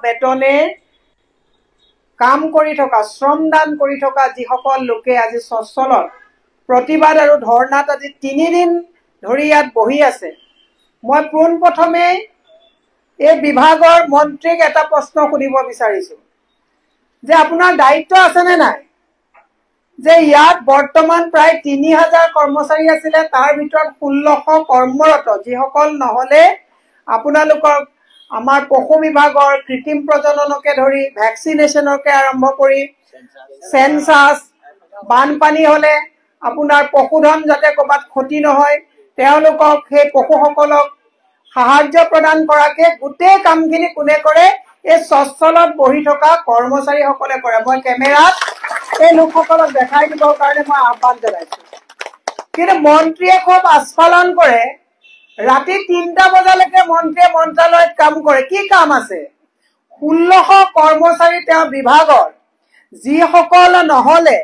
বেতনে কাম কৰি থকা শ্ৰমদান কৰি থকা যিসকল লোকে আজি স্বচ্ছলত প্ৰতিবাদ আৰু ধৰ্ণাত আজি 3 দিন ধৰি ইয়াত বহি আছে মই পোনপ্ৰথমে এই বিভাগৰ মন্ত্ৰীক এটা প্ৰশ্ন সুধিব বিচাৰিছো যে আপোনাৰ দায়িত্ব আছে নে নাই যে ইয়াত বৰ্তমান প্ৰায় 3000 কৰ্মচাৰী আছিল তাৰ ভিতৰত 1600 কৰ্মৰত যিসকল নহলে আপোনালোকৰ আমাৰ পশু বিভাগৰ কৃত্ৰিম প্ৰজননকে ধৰি ভ্যাকচিনেশনকে আৰম্ভ কৰি সেন্সাস বানপানী হলে আপোনাৰ পশুধন যাতে কবাত ক্ষতি নহয় তেওঁলোকক সেই পশুসকলক সাহায্য প্ৰদান কৰাকে গোটেই কামখিনি কোনে কৰে এই স্বচ্ছলত বহি থকা কৰ্মচাৰীসকলে কৰে মই কেমেৰাত এই লোকসকলক দেখাই দিবৰ কাৰণে মই আহ্বান জনাইছো কিন্তু মন্ত্ৰীয়ে খুব আস্ফালন কৰে ৰাতি 3টা বজালৈকে মন্ত্ৰীয়ে মন্ত্ৰালয়ত কাম কৰে কি কাম আছে 1600 কৰ্মচাৰী তেওঁ বিভাগৰ যিসকল নহলে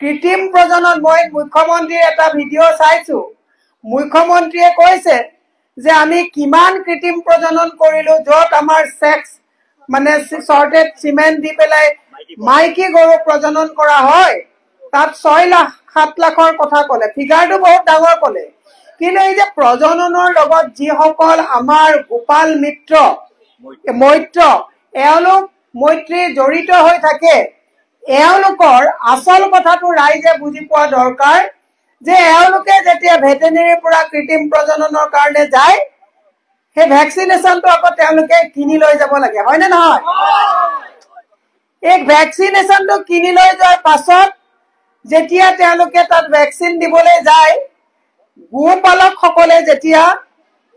কৃত্ৰিম প্ৰজনন মই মুখ্যমন্ত্ৰীৰ এটা ভিডিঅ' চাইছো মুখ্যমন্ত্ৰীয়ে কৈছে যে আমি কিমান কৃত্ৰিম প্ৰজনন কৰিলো যত আমাৰ সেক্স মানে শৰ্টেড সিমেন্ট দি পেলাই মাইকী গৰু প্ৰজনন কৰা হয় তাত 6 লাখ 7 লাখৰ কথা কলে ফিগাৰটো বহুত ডাঙৰ কলে কিন্তু এই যে প্ৰজননৰ লগত যিসকল আমাৰ গোপাল মিত্ৰ মৈত্ৰ এওঁলোক মৈত্ৰী জড়িত হৈ থাকে এওঁলোকৰ আসল কথাটো ৰাইজে বুজি পোৱা দৰকাৰ যে এওঁলোকে যেতিয়া ভেটেনেৰীৰ পৰা কৃত্ৰিম প্ৰজননৰ কাৰণে যায় সেই ভ্যাকচিনেশনটো আকৌ তেওঁলোকে কিনি লৈ যাব লাগে হয় নে নহয় এই ভ্যাকচিনেশনটো কিনি লৈ যোৱাৰ পাছত যেতিয়া তেওঁলোকে তাত ভ্যাকচিন দিবলৈ যায় গোপালক সকলে যেতিয়া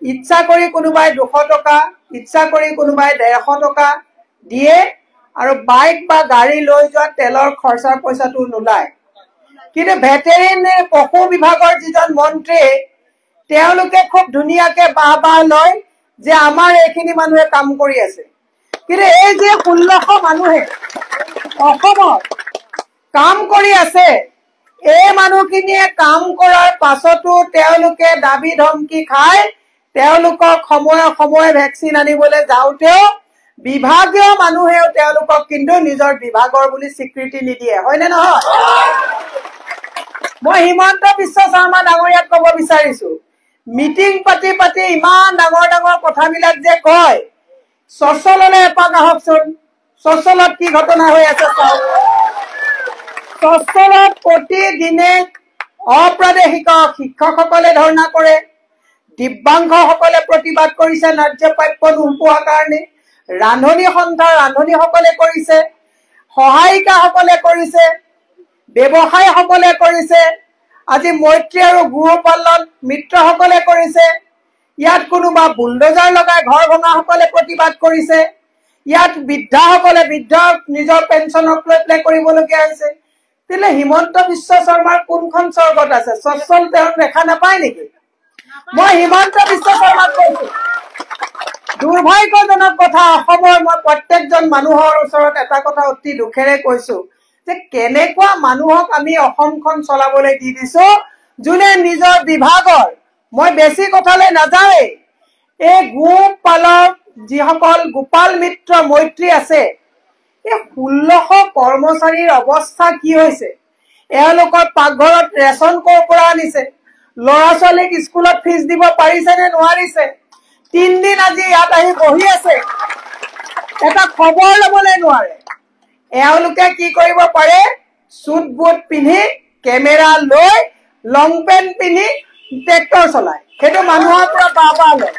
ইচ্ছা কৰি কোনোবাই 200 টকা ইচ্ছা কৰি কোনোবাই 150 টকা দিয়ে আৰু বাইক বা গাড়ী লৈ যোৱা তেলৰ খৰচাৰ পইচাটো নোলায় কিন্তু ভেটেৰিনেৰী পশু বিভাগৰ যিজন মন্ত্ৰী তেওঁলোকে খুব ধুনিয়াকে বাহ লয় যে আমাৰ এইখিনি মানুহে কাম কৰি আছে কিন্তু এই যে 1600 মানুহে অসমত কাম কৰি আছে এই মানুহখিনিয়ে কাম কৰাৰ পাছতো তেওঁলোকে দাবী ধমকি খায় তেওঁলোকক সময়ে ভ্যাকচিন আনিবলৈ যাওঁতেও বিভাগীয় মানুহেও তেওঁলোকক কিন্তু নিজৰ বিভাগৰ বুলি স্বীকৃতি নিদিয়ে হয় নে নহয় মই হিমন্ত বিশ্ব শৰ্মা ডাঙৰীয়াক ক'ব বিচাৰিছো মিটিং পাতি ইমান ডাঙৰ কথাবিলাক যে কয় স্বচ্ছললৈ এপাক আহকচোন স্বচ্ছলত কি ঘটনা হৈ আছে চাওক স্বচ্ছলত প্ৰতিদিনে অপ্ৰাদেশিক শিক্ষকসকলে ধৰ্ণা কৰে দিব্যাংগসকলে প্ৰতিবাদ কৰিছে ন্যায্য প্ৰাপ্য নোপোৱাৰ কাৰণে ৰান্ধনী সন্থাৰ ৰান্ধনীসকলে কৰিছে সহায়িকাসকলে কৰিছে ব্যৱসায়ীসকলে কৰিছে আজি মৈত্ৰী আৰু গোপালন মিত্ৰসকলে কৰিছে ইয়াত কোনোবা বুলডোজাৰ লগাই ঘৰ ভঙাসকলে প্ৰতিবাদ কৰিছে ইয়াত বৃদ্ধাসকলে বৃদ্ধ নিজৰ পেঞ্চনক লৈ প্লে কৰিবলগীয়া হৈছে তেলে হিমন্ত বিশ্ব শৰ্মাৰ কোনখন স্বৰ্গত আছে স্বচ্ছল তেওঁ দেখা নাপায় নেকি মই হিমন্ত বিশ্ব শৰ্মাক কৈছো দুৰ্ভাগ্যজনক কথা অসমৰ মই প্ৰত্যেকজন মানুহৰ ওচৰত এটা কথা অতি দুখেৰে কৈছো যে কেনেকুৱা মানুহক আমি অসমখন চলাবলৈ দি দিছো যোনে নিজৰ বিভাগৰ মই বেছি কথালৈ নাযাওঁ এই গোপালক যিসকল গোপাল মিত্ৰ মৈত্ৰী আছে এই 1600 কৰ্মচাৰীৰ অৱস্থা কি হৈছে এওঁলোকৰ পাকঘৰত ৰেচন কৰ পৰা আনিছে ল'ৰা ছোৱালীক স্কুলত ফিজ দিব পাৰিছে নে নোৱাৰিছে 3 দিন আজি ইয়াত আহি বহি আছে এটা খবৰ ল'বলৈ নোৱাৰে এওঁলোকে কি কৰিব পাৰে সুট বুট পিন্ধি কেমেৰা লৈ লং পেন্ট পিন্ধি ট্ৰেক্টৰ চলায় সেইটো মানুহৰ পৰা বাবা লয়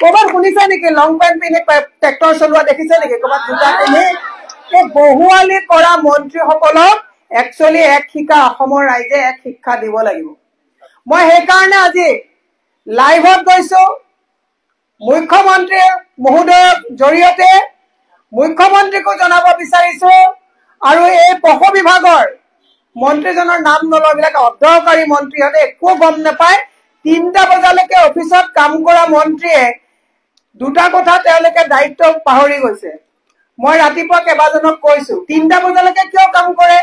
ক'বাত শুনিছে নেকি লং পেন্ট পিন্ধি ট্ৰেক্টৰ চলোৱা দেখিছে নেকি ক'বাত জোতা পিন্ধি এই বহুৱালি কৰা মন্ত্ৰীসকলক একচুৱেলি এক শিক্ষা অসমৰ ৰাইজে এক শিক্ষা দিব লাগিব মই সেইকাৰণে আজি লাইভত গৈছো মুখ্যমন্ত্ৰী মহোদয়ৰ জৰিয়তে মুখ্যমন্ত্ৰীকো জনাব বিচাৰিছো আৰু এই পশু বিভাগৰ মন্ত্ৰীজনৰ নাম নলয়বিলাক অদৰকাৰী মন্ত্ৰীহঁতে একো গম নাপায় 3টা বজালৈকে অফিচত কাম কৰা মন্ত্ৰীয়ে দুটা কথা তেওঁলোকে দায়িত্ব পাহৰি গৈছে মই ৰাতিপুৱা কেবাজনক কৈছো 3টা বজালৈকে কিয় কাম কৰে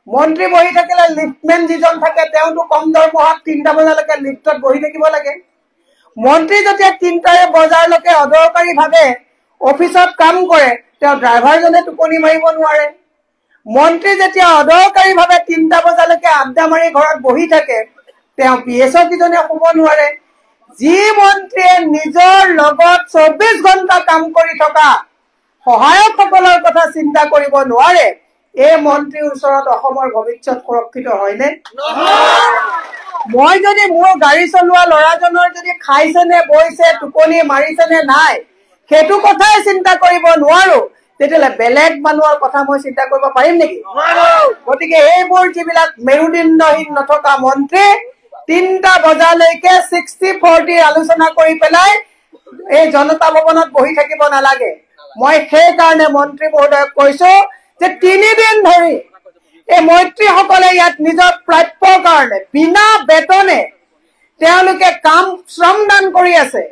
মন্ত্ৰী বহি থাকিলে লিফ্টমেন যিজন থাকে তেওঁটো কম দৰমহাত 3টা বজালৈকে লিফ্টত বহি থাকিব লাগে মন্ত্ৰী যেতিয়া 3টা বজালৈকে অদৰকাৰী ভাৱে অফিসত কাম কৰে তেওঁ ড্ৰাইভাৰজনে টোপনি মাৰিব নোৱাৰে মন্ত্ৰী যেতিয়া অদৰকাৰীভাৱে 3টা বজালৈকে আড্ডা মাৰি ঘৰত বহি থাকে তেওঁ পিএছও কিজনে শুব নোৱাৰে যি মন্ত্ৰীয়ে নিজৰ লগত 24 ঘণ্টা কাম কৰি থকা সহায়কসকলৰ কথা চিন্তা কৰিব নোৱাৰে এই মন্ত্ৰীৰ ওচৰত অসমৰ ভৱিষ্যত সুৰক্ষিত হয়নে মই যদি মোৰ গাড়ী চলোৱা ল'ৰাজনৰ যদি খাইছেনে বইছে টোপনি মাৰিছেনে নাই সেইটো কথাই চিন্তা কৰিব নোৱাৰো তেতিয়ালে বেলেগ মানুহৰ কথা মই চিন্তা কৰিব পাৰিম নেকি গতিকে এইবোৰ যিবিলাক মেৰুদণ্ডহীন নথকা মন্ত্ৰী 3টা বজালৈকে 60-40 আলোচনা কৰি পেলাই এই জনতা ভৱনত বহি থাকিব নালাগে মই সেই কাৰণে মন্ত্ৰী মহোদয়ক কৈছো যে 3 দিন ধৰি এই মন্ত্ৰীসকলে ইয়াত নিজৰ প্ৰাপ্যৰ কাৰণে বিনা বেতনে তেওঁলোকে কাম শ্ৰমদান কৰি আছে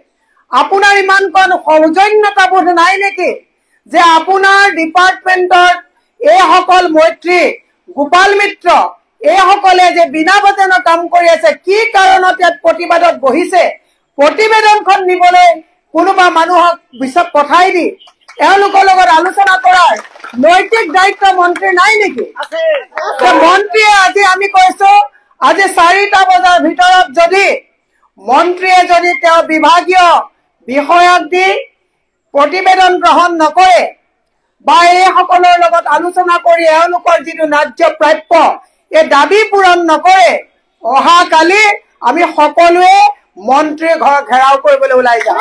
আপোনাৰ ইমানকণ সৌজন্যতাবোধ নাই নেকি যে আপোনাৰ ডিপাৰ্টমেণ্টৰ এইসকল মন্ত্ৰী গোপাল মিত্ৰ এইসকলে যে বিনা বেতনত কাম কৰি আছে কি কাৰণত ইয়াত প্ৰতিবাদত বহিছে প্ৰতিবেদনখন নিবলৈ কোনোবা মানুহক বিচক পঠাই দি এওঁলোকৰ লগত আলোচনা কৰাৰ নৈতিক দায়িত্ব মন্ত্ৰী নাই নেকি মন্ত্ৰীয়ে আজি আমি কৈছো আজি 4টা বজাৰ ভিতৰত যদি মন্ত্ৰীয়ে যদি তেওঁ বিভাগীয় বিষয়াক দি প্ৰতিবেদন গ্ৰহণ নকৰে বা এইসকলৰ লগত আলোচনা কৰি এওঁলোকৰ যিটো ন্যায্য প্ৰাপ্য এই দাবী পূৰণ নকৰে অহাকালি আমি সকলোৱে মন্ত্ৰীৰ ঘৰ ঘেৰাও কৰিবলৈ ওলাই যাম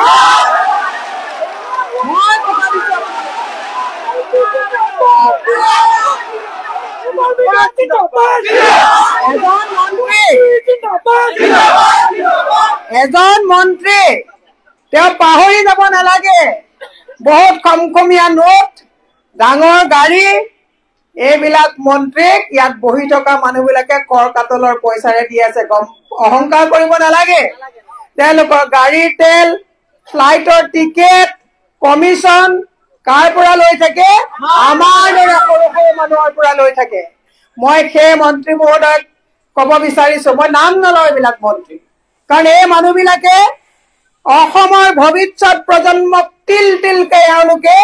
এজন মন্ত্ৰী তেওঁ পাহৰি যাব নালাগে বহুত কমকমীয়া নোট ডাঙৰ গাড়ী এইবিলাক মন্ত্ৰীক ইয়াত বহি থকা মানুহবিলাকে কৰ কাটলৰ পইচাৰে দি আছে অহংকাৰ কৰিব নালাগে তেওঁলোকৰ গাড়ীৰ তেল ফ্লাইটৰ টিকেট কমিশন কাৰ পৰা লৈ থাকে আমাৰ দৰে সৰু সৰু মানুহৰ পৰা লৈ থাকে মই সেই মন্ত্ৰী মহোদয়ক ক'ব বিচাৰিছো মই নাম নলওঁ এইবিলাক মন্ত্ৰী কাৰণ এই মানুহবিলাকে অসমৰ ভৱিষ্যত প্ৰজন্মক তিল তিলকে এওঁলোকে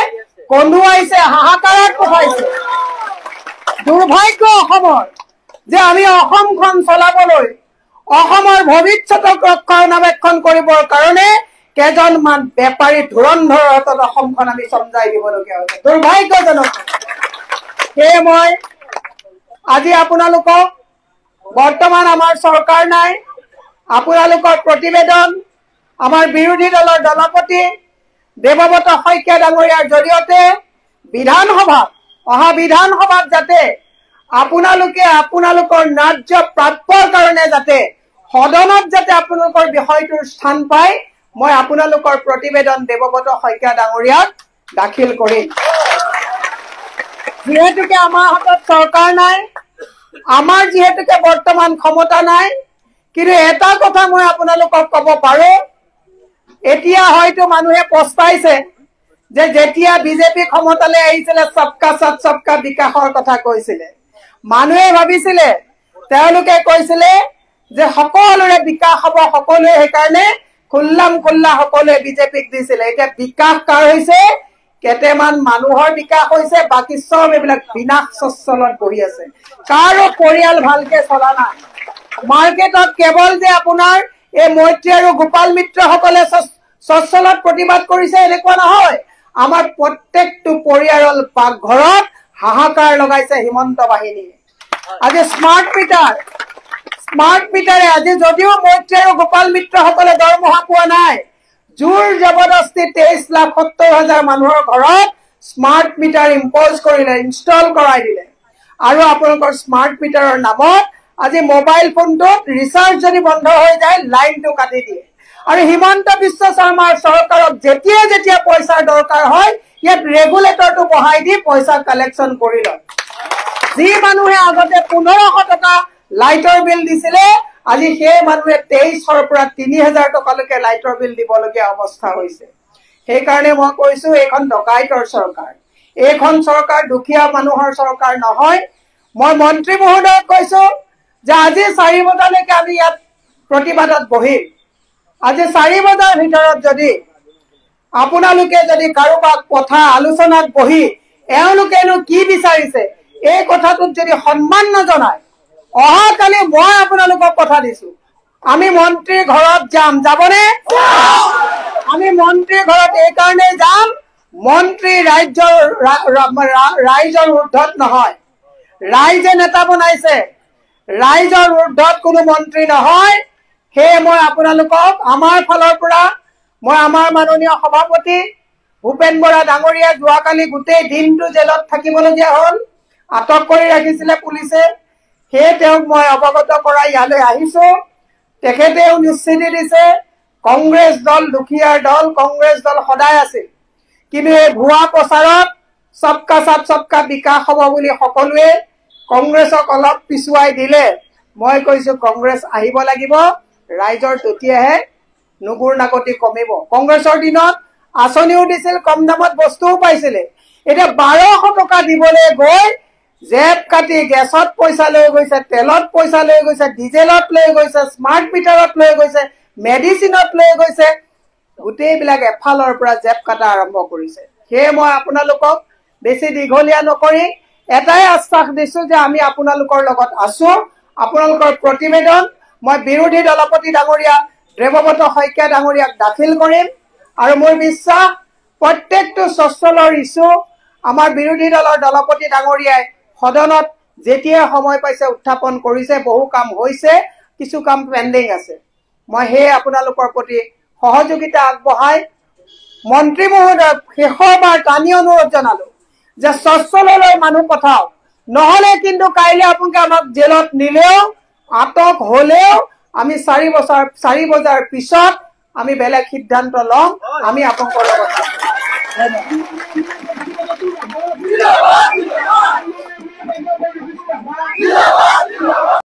কন্দুৱাইছে হাহাকাৰত পঠাইছে দুৰ্ভাগ্য অসমৰ যে আমি অসমখন চলাবলৈ অসমৰ ভৱিষ্যতক ৰক্ষণাবেক্ষণ কৰিবৰ কাৰণে কেইজনমান বেপাৰী ধুৰন্ধৰৰ হাতত অসমখন আমি চমজাই দিবলগীয়া হৈছে দুৰ্ভাগ্যজনক সেয়ে মই আজি আপোনালোকক বৰ্তমান আমাৰ চৰকাৰ নাই আপোনালোকৰ প্ৰতিবেদন আমাৰ বিৰোধী দলৰ দলপতি দেৱব্ৰত শইকীয়া ডাঙৰীয়াৰ জৰিয়তে বিধানসভাত যাতে আপোনালোকে আপোনালোকৰ ন্যায্য প্ৰাপ্যৰ কাৰণে যাতে সদনত যাতে আপোনালোকৰ বিষয়টোৰ স্থান পায় মই আপোনালোকৰ প্ৰতিবেদন দেৱব্ৰত শইকীয়া ডাঙৰীয়াক দাখিল কৰিম যিহেতুকে আমাৰ হাতত চৰকাৰ নাই আমাৰ যিহেতুকে বৰ্তমান ক্ষমতা নাই কিন্তু এটা কথা মই আপোনালোকক ক'ব পাৰো এতিয়া হয়তো মানুহে পস্তাইছে যে যেতিয়া বিজেপি ক্ষমতালৈ আহিছিলে সবকা সাথ সবকা বিকাশৰ কথা কৈছিলে মানুহে ভাবিছিলে তেওঁলোকে কৈছিলে যে সকলোৰে বিকাশ হ'ব সকলোৱে সেইকাৰণে খুল্লাম খুল্লা সকলোৱে বিজেপিক দিছিলে এতিয়া বিকাশ কাৰ হৈছে কেটেমান মানুহৰ বিকাশ হৈছে বাকি সব এইবিলাক বিনাশ সচ্ছলত বহি আছে কাৰো পৰিয়াল ভালকে চলা নাই মাৰ্কেটত কেৱল যে আপোনাৰ এই মৈত্ৰী আৰু গোপাল মিত্ৰ সকলে সচ্ছলত প্ৰতিবাদ কৰিছে এনেকুৱা নহয় আমাৰ প্ৰত্যেকটো পৰিয়ালৰ ঘৰত হাহাকাৰ লগাইছে হিমন্ত বাহিনীয়ে আজি স্মাৰ্ট মিটাৰে আজি যদিও মৈত্ৰী আৰু গোপাল মিত্ৰ সকলে দৰমহা পোৱা নাই জোৰ জবৰদস্তি 23,70,000 মানুহৰ ঘৰত স্মাৰ্ট মিটাৰ ইম্প'জ কৰিলে ইনষ্টল কৰাই দিলে আৰু আপোনালোকৰ স্মাৰ্ট মিটাৰৰ নামত আজি মোবাইল ফোনটোত ৰিচাৰ্জ যদি বন্ধ হৈ যায় লাইনটো কাটি দিয়ে আৰু হিমন্ত বিশ্ব শৰ্মাৰ চৰকাৰক যেতিয়া পইচাৰ দৰকাৰ হয় ইয়াত ৰেগুলেটৰটো বহাই দি পইচা কালেকশ্যন কৰি লয় যি মানুহে আগতে 1500 টকা লাইটৰ বিল দিছিলে আজি সেই মানুহে 2300ৰ পৰা 3000 টকালৈকে লাইটৰ বিল দিবলগীয়া অৱস্থা হৈছে সেইকাৰণে মই কৈছো এইখন ডকাইতৰ চৰকাৰ এইখন চৰকাৰ দুখীয়া মানুহৰ চৰকাৰ নহয় মই মন্ত্ৰী মহোদয়ক কৈছো যে আজি 4 বজালৈকে আমি ইয়াত প্ৰতিবাদত বহিম আজি 4 বজাৰ ভিতৰত যদি আপোনালোকে যদি কাৰোবাক কথা আলোচনাত বহি এওঁলোকেনো কি বিচাৰিছে এই কথাটোত যদি সন্মান নজনায়, অহাকালি মই আপোনালোকক কথা দিছো, আমি মন্ত্ৰীৰ ঘৰত যাম। যাবনে? আমি মন্ত্ৰীৰ ঘৰত এই কাৰণে যাম, মন্ত্ৰী ৰাইজৰ ঊৰ্ধত নহয়। ৰাইজে নেতা বনাইছে, ৰাইজৰ ঊৰ্ধত কোনো মন্ত্ৰী নহয়। সেয়ে মই আপোনালোকক আমাৰ ফালৰ পৰা মই আমাৰ মাননীয় সভাপতি ভূপেন বৰা ডাঙৰীয়া যোৱাকালি গোটেই দিনটো জেলত থাকিবলগীয়া হ'ল, আটক কৰি ৰাখিছিলে পুলিচে। সেয়ে তেওঁক মই অৱগত কৰাই ইয়ালৈ আহিছো। তেখেতেও নিশ্চিতি দিছে কংগ্ৰেছ দল দুখীয়াৰ দল, কংগ্ৰেছ দল সদায় আছিল, কিন্তু এই ভুৱা প্ৰচাৰত সবকা সাথ সবকা বিকাশ হ'ব বুলি সকলোৱে কংগ্ৰেছক অলপ পিছুৱাই দিলে। মই কৈছো কংগ্ৰেছ আহিব লাগিব, ৰাইজৰ তেতিয়াহে নুগুৰ নাকতি কমিব। কংগ্ৰেছৰ দিনত আঁচনিও দিছিল, কম দামত বস্তুও পাইছিলে। এতিয়া 1200 টকা দিবলৈ গৈ জেপ কাটি গেছত পইচা লৈ গৈছে, তেলত পইচা লৈ গৈছে, ডিজেলত লৈ গৈছে, স্মাৰ্ট মিটাৰত লৈ গৈছে, মেডিচিনত লৈ গৈছে, গোটেইবিলাক এফালৰ পৰা জেপ কাটা আৰম্ভ কৰিছে। সেয়ে মই আপোনালোকক বেছি দীঘলীয়া নকৰি এটাই আশ্বাস দিছো যে আমি আপোনালোকৰ লগত আছো। আপোনালোকৰ প্ৰতিবেদন মই বিৰোধী দলপতি ডাঙৰীয়া দেৱব্ৰত শইকীয়া ডাঙৰীয়াক দাখিল কৰিম, আৰু মোৰ বিশ্বাস প্ৰত্যেকটো স্বচ্ছলৰ ইছ্যু আমাৰ বিৰোধী দলৰ দলপতি ডাঙৰীয়াই সদনত যেতিয়াই সময় পাইছে উত্থাপন কৰিছে। বহু কাম হৈছে, কিছু কাম পেণ্ডিং আছে। মই সেয়ে আপোনালোকৰ প্ৰতি সহযোগিতা আগবঢ়াই মন্ত্ৰী মহোদয়ক শেষৰবাৰ টানি অনুৰোধ জনালো যে স্বচ্ছললৈ মানুহ পঠাওক, নহলে কিন্তু কাইলৈ আপোনালোকে আমাক জেলত নিলেও আটক হলেও আমি 4 বজাৰ পিছত আমি বেলেগ সিদ্ধান্ত লম। আমি আপোনালোকৰ লগত ধন্যবাদ।